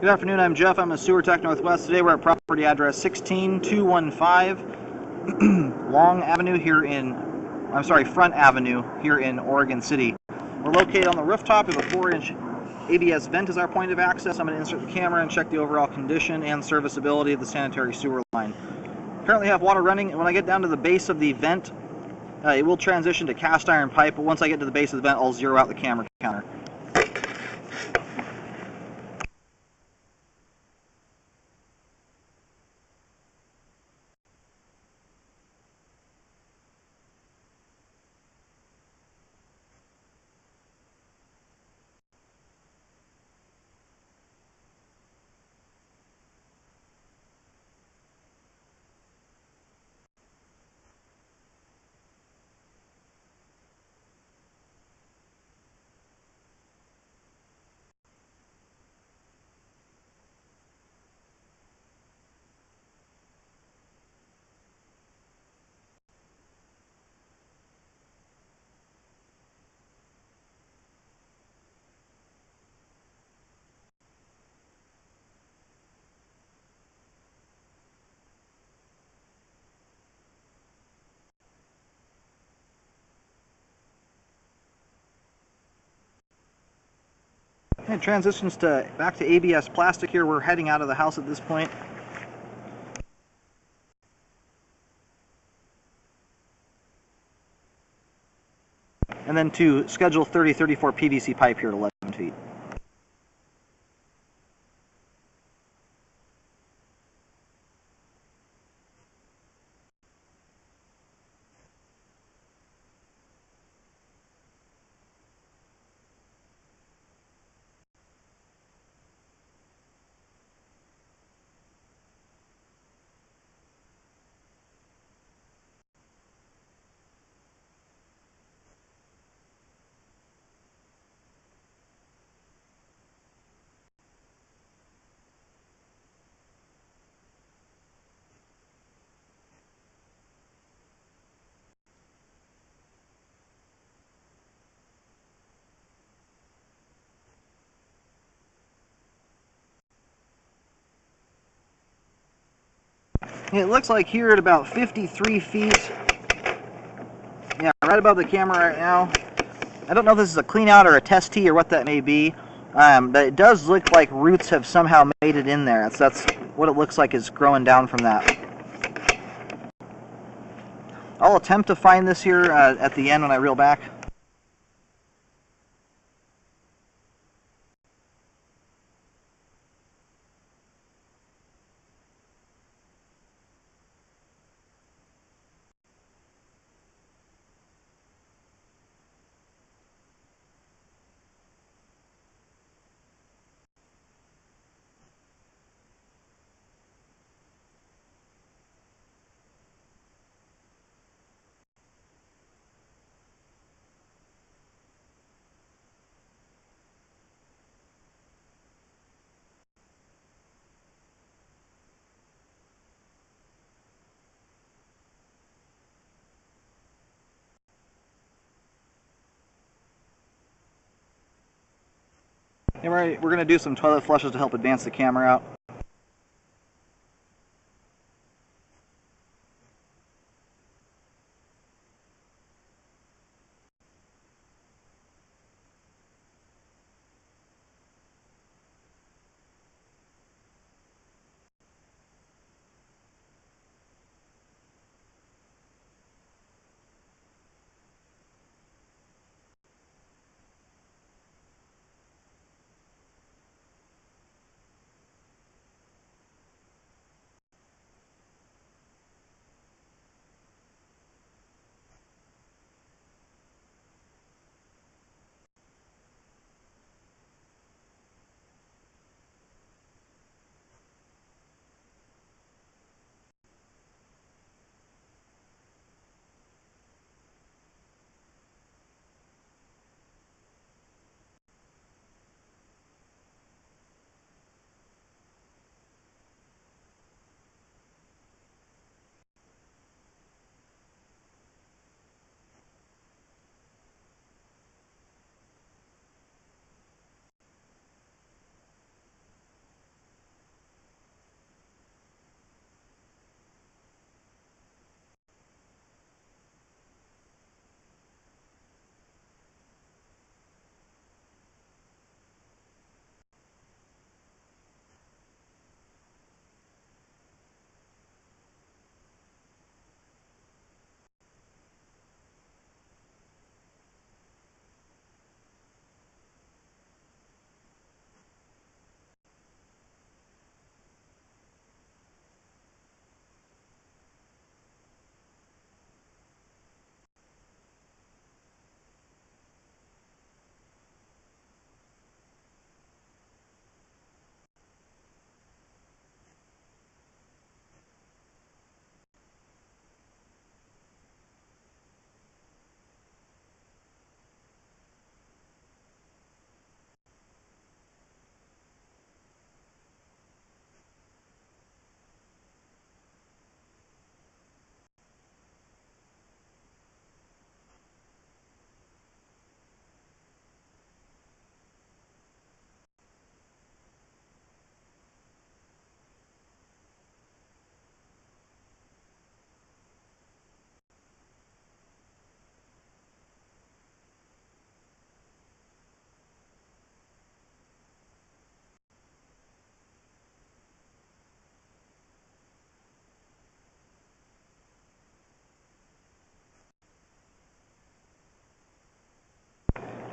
Good afternoon, I'm Jeff. I'm a Sewer Tech Northwest. Today we're at property address 16215 Long Avenue here Front Avenue here in Oregon City. We're located on the rooftop. We have a 4-inch ABS vent as our point of access. I'm going to insert the camera and check the overall condition and serviceability of the sanitary sewer line. Currently have water running, and when I get down to the base of the vent, it will transition to cast iron pipe, but once I get to the base of the vent, I'll zero out the camera counter. It transitions back to ABS plastic here. We're heading out of the house at this point. And then to schedule 3034 PVC pipe here at 11 feet. It looks like here at about 53 feet, yeah, right above the camera right now. I don't know if this is a clean out or a test tee or what that may be, but it does look like roots have somehow made it in there. That's what it looks like is growing down from that. I'll attempt to find this here at the end when I reel back. And we're going to do some toilet flushes to help advance the camera out.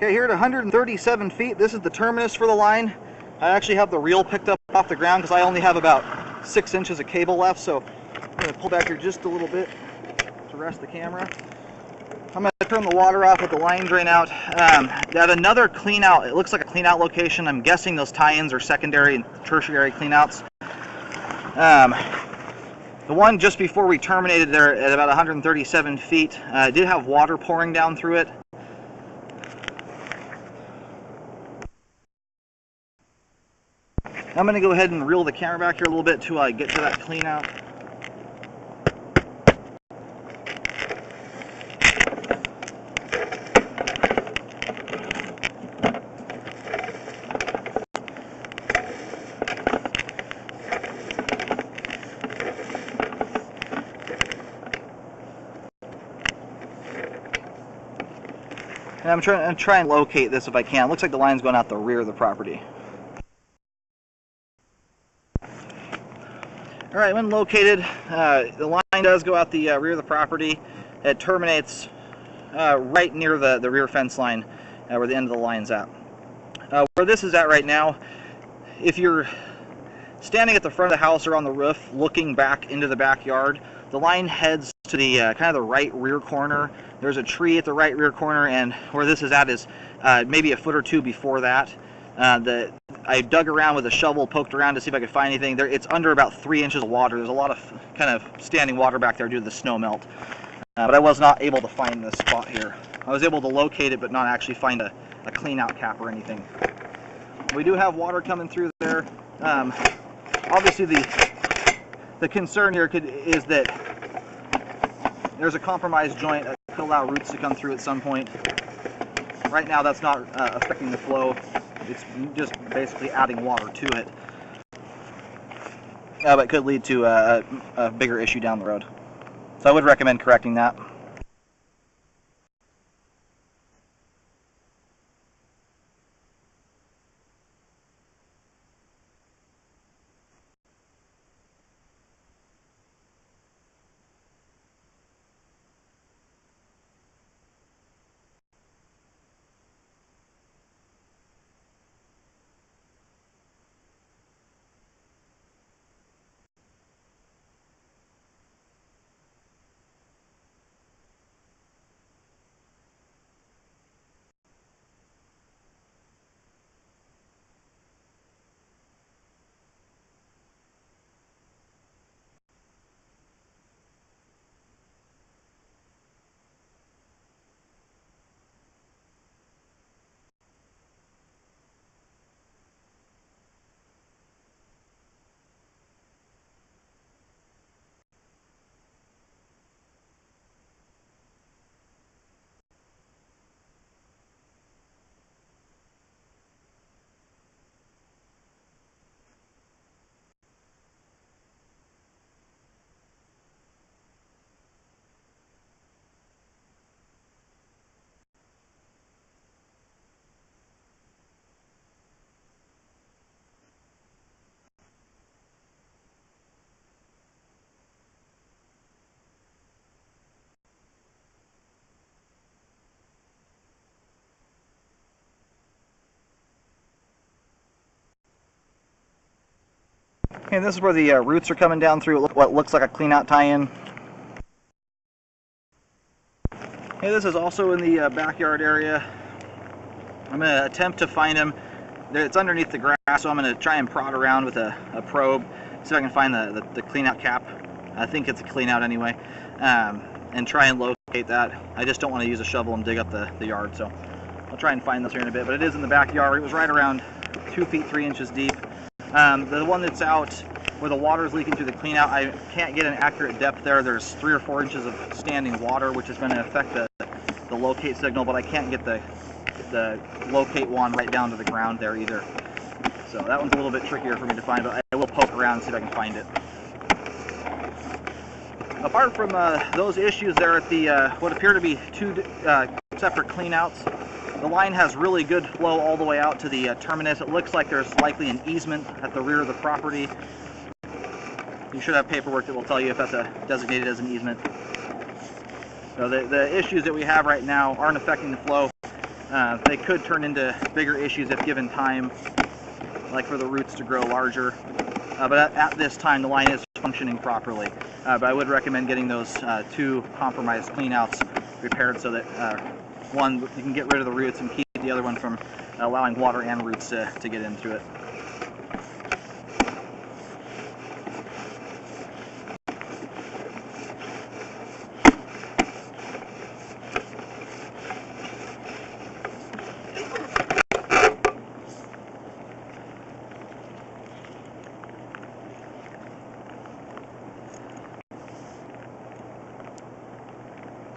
Okay, here at 137 feet, this is the terminus for the line. I actually have the reel picked up off the ground because I only have about 6 inches of cable left, so I'm going to pull back here just a little bit to rest the camera. I'm going to turn the water off with the line drain out. At another clean out, it looks like a clean out location. I'm guessing those tie-ins are secondary and tertiary clean outs. The one just before we terminated there at about 137 feet did have water pouring down through it. I'm going to go ahead and reel the camera back here a little bit to get to that clean out. And I'm trying to try and locate this if I can. It looks like the line's going out the rear of the property. Alright, when located, the line does go out the rear of the property. It terminates right near the rear fence line where the end of the line's at. Where this is at right now, if you're standing at the front of the house or on the roof looking back into the backyard, the line heads to the kind of the right rear corner. There's a tree at the right rear corner, and where this is at is maybe a foot or two before that. I dug around with a shovel, poked around to see if I could find anything. It's under about 3 inches of water. There's a lot of kind of standing water back there due to the snow melt. But I was not able to find this spot here. I was able to locate it, but not actually find a clean out cap or anything. We do have water coming through there. Obviously the concern here is that there's a compromised joint that could allow roots to come through at some point. Right now that's not affecting the flow. It's just basically adding water to it. But could lead to a bigger issue down the road. So I would recommend correcting that. Okay, this is where the roots are coming down through what looks like a clean out tie-in. Okay, this is also in the backyard area. I'm going to attempt to find them. It's underneath the grass, so I'm going to try and prod around with a probe, see if I can find the clean out cap. I think it's a clean out anyway, and try and locate that. I just don't want to use a shovel and dig up the yard, so I'll try and find this here in a bit. But it is in the backyard. It was right around 2 feet 3 inches deep. The one that's out where the water is leaking through the clean out, I can't get an accurate depth there. There's 3 or 4 inches of standing water, which is going to affect the locate signal, but I can't get the locate one right down to the ground there either. So that one's a little bit trickier for me to find, but I will poke around and see if I can find it. Apart from those issues there at the what appear to be 2 separate cleanouts, the line has really good flow all the way out to the terminus. It looks like there's likely an easement at the rear of the property. You should have paperwork that will tell you if that's designated as an easement. So the issues that we have right now aren't affecting the flow. They could turn into bigger issues if given time, like for the roots to grow larger. But at this time, the line is functioning properly. But I would recommend getting those 2 compromised cleanouts repaired so that one, you can get rid of the roots and keep the other one from allowing water and roots to get into it.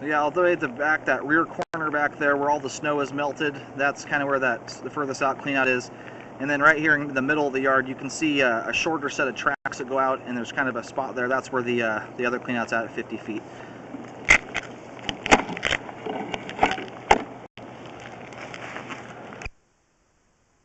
Yeah, all the way at the back, that rear corner back there where all the snow is melted, that's kind of where the furthest out cleanout is. And then right here in the middle of the yard, you can see a shorter set of tracks that go out, and there's kind of a spot there. That's where the other cleanout's at 50 feet.